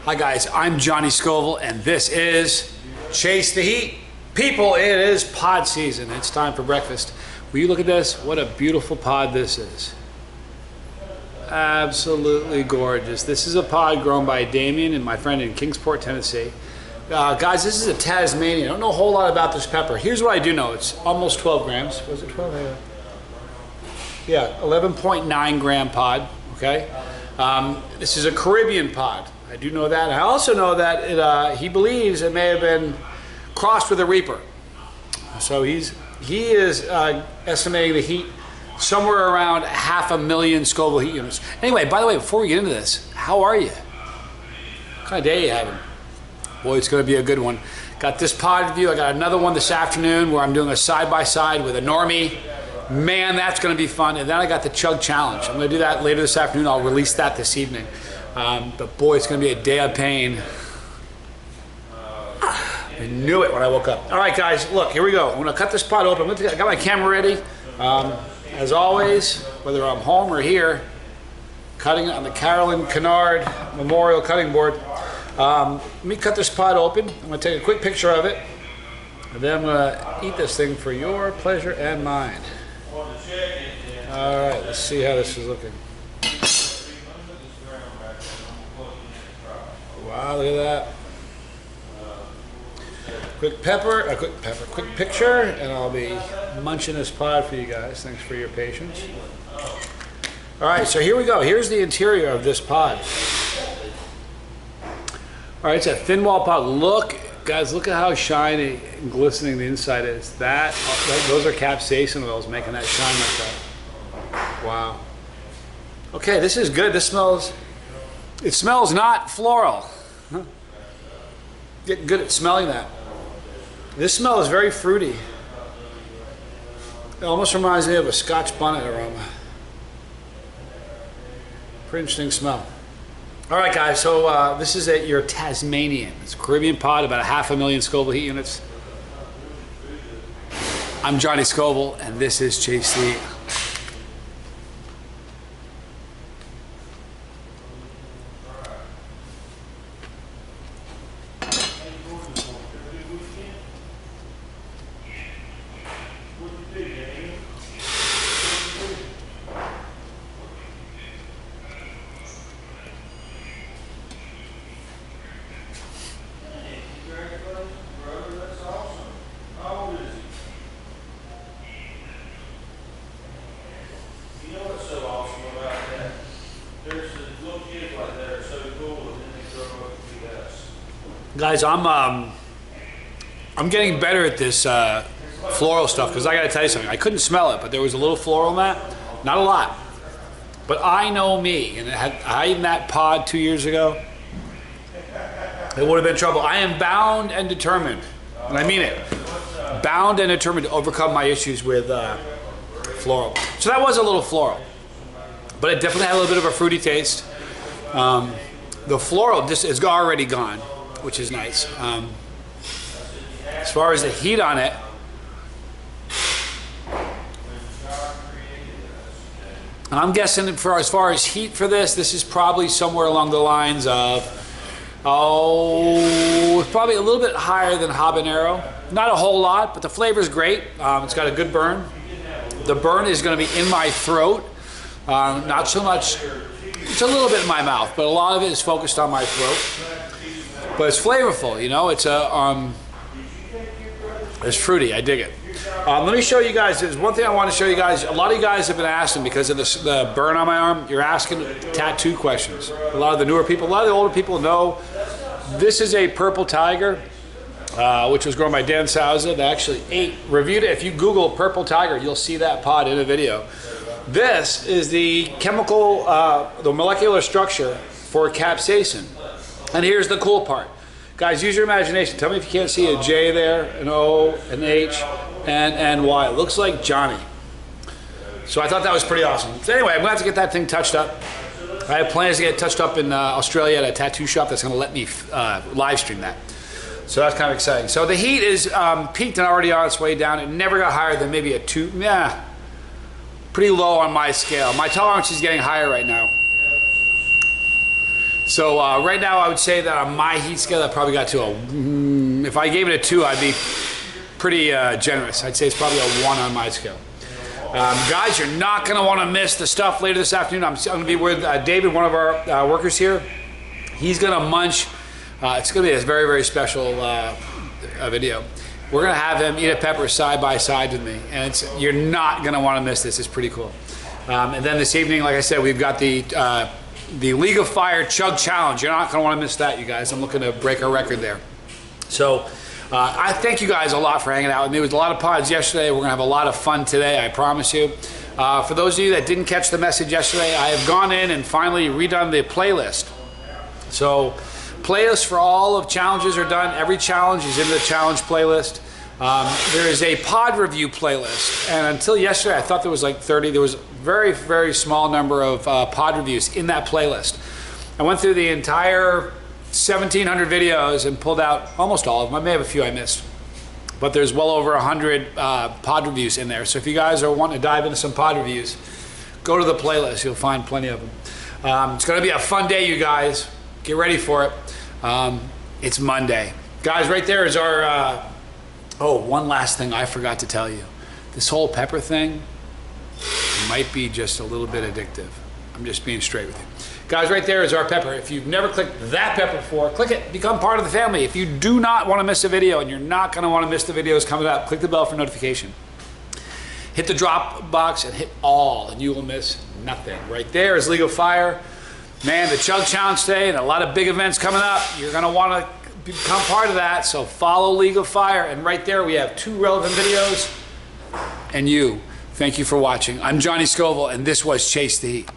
Hi guys, I'm Johnny Scoville and this is Chase the Heat. People, it is pod season. It's time for breakfast. Will you look at this? What a beautiful pod this is. Absolutely gorgeous. This is a pod grown by Damon and my friend in Kingsport, Tennessee. Guys, this is a Tasmanian. I don't know a whole lot about this pepper. Here's what I do know. It's almost 12 grams. Was it 12? Yeah, 11.9 gram pod, okay? This is a Caribbean pod. I do know that. I also know that he believes it may have been crossed with a Reaper. So he is estimating the heat somewhere around 500,000 Scoville heat units. Anyway, by the way, before we get into this, how are you? What kind of day are you having? Boy, it's going to be a good one. Got this pod review. I got another one this afternoon where I'm doing a side-by-side with a normie. Man, that's going to be fun. And then I got the chug challenge. I'm going to do that later this afternoon. I'll release that this evening. But boy, it's going to be a day of pain. I knew it when I woke up. All right, guys, look, here we go. I'm going to cut this pot open. I got my camera ready. As always, whether I'm home or here, cutting on the Carolyn Kennard Memorial Cutting Board. Let me cut this pot open. I'm going to take a quick picture of it. And then I'm going to eat this thing for your pleasure and mine. All right, let's see how this is looking. Wow, look at that. Quick picture, and I'll be munching this pod for you guys. Thanks for your patience. All right, so here we go. Here's the interior of this pod. All right, it's a thin wall pod. Look, guys, look at how shiny and glistening the inside is. Those are capsaicin oils making that shine like that. Wow. Okay, this is good. It smells not floral. Huh. Getting good at smelling that. This smell is very fruity. It almost reminds me of a Scotch bonnet aroma. Pretty interesting smell. All right, guys, so this is your Tasmanian. It's a Caribbean pod, about 500,000 Scoville heat units. I'm Johnny Scoville, and this is Chase the Heat. Guys, I'm getting better at this floral stuff because I got to tell you something. I couldn't smell it, but there was a little floral in that. Not a lot. But I know me, and I eaten that pod 2 years ago. It would have been trouble. I am bound and determined, and I mean it, bound and determined to overcome my issues with floral. So that was a little floral, but it definitely had a little bit of a fruity taste. The floral just is already gone, which is nice. As far as the heat on it, and I'm guessing as far as heat for this is probably somewhere along the lines of, probably a little bit higher than habanero. Not a whole lot, but the flavor is great. It's got a good burn. The burn is going to be in my throat. Not so much, it's a little bit in my mouth, but a lot of it is focused on my throat. But it's flavorful, you know. It's fruity. I dig it. Let me show you guys. There's one thing I want to show you guys. A lot of you guys have been asking because of the burn on my arm. You're asking tattoo questions. A lot of the newer people, a lot of the older people know this is a purple tiger, which was grown by Dan Souza. They actually reviewed it. If you Google purple tiger, you'll see that pod in a video. This is the chemical, the molecular structure for capsaicin. And here's the cool part. Guys, use your imagination. Tell me if you can't see a J there, an O, an H, and Y. It looks like Johnny. So I thought that was pretty awesome. So anyway, I'm going to have to get that thing touched up. I have plans to get it touched up in Australia at a tattoo shop that's going to let me live stream that. So that's kind of exciting. So the heat is peaked and already on its way down. It never got higher than maybe a 2. Yeah, pretty low on my scale. My tolerance is getting higher right now. So right now I would say that on my heat scale I probably got to a, if I gave it a 2, I'd be pretty generous. I'd say it's probably a 1 on my scale. Guys, you're not going to want to miss the stuff later this afternoon. I'm going to be with David, one of our workers here. He's going to munch. It's going to be a very, very special video. We're going to have him eat a pepper side by side with me, and you're not going to want to miss this. It's pretty cool. And then this evening, like I said, we've got the League of Fire Chug Challenge. You're not going to want to miss that, you guys. I'm looking to break our record there. So I thank you guys a lot for hanging out with me. There was a lot of pods yesterday. We're going to have a lot of fun today, I promise you. For those of you that didn't catch the message yesterday, I have gone in and finally redone the playlist. So playlists for all of challenges are done. Every challenge is in the challenge playlist. There is a pod review playlist, and until yesterday I thought there was like 30. There was a very, very small number of pod reviews in that playlist. I went through the entire 1,700 videos and pulled out almost all of them. I may have a few I missed, but there's well over 100 pod reviews in there. So if you guys are wanting to dive into some pod reviews, go to the playlist. You'll find plenty of them. It's going to be a fun day, you guys. Get ready for it. It's Monday. Guys, right there is our, oh, one last thing I forgot to tell you. This whole pepper thing might be just a little bit addictive. I'm just being straight with you. Guys, right there is our pepper. If you've never clicked that pepper before, click it, become part of the family. If you do not want to miss a video, and you're not going to want to miss the videos coming up, click the bell for notification. Hit the drop box and hit all, and you will miss nothing. Right there is League of Fire. Man, the Chug Challenge today and a lot of big events coming up. You're going to want to become part of that, so follow League of Fire. And right there we have 2 relevant videos. And you, thank you for watching. I'm Johnny Scoville, and this was Chase the Heat.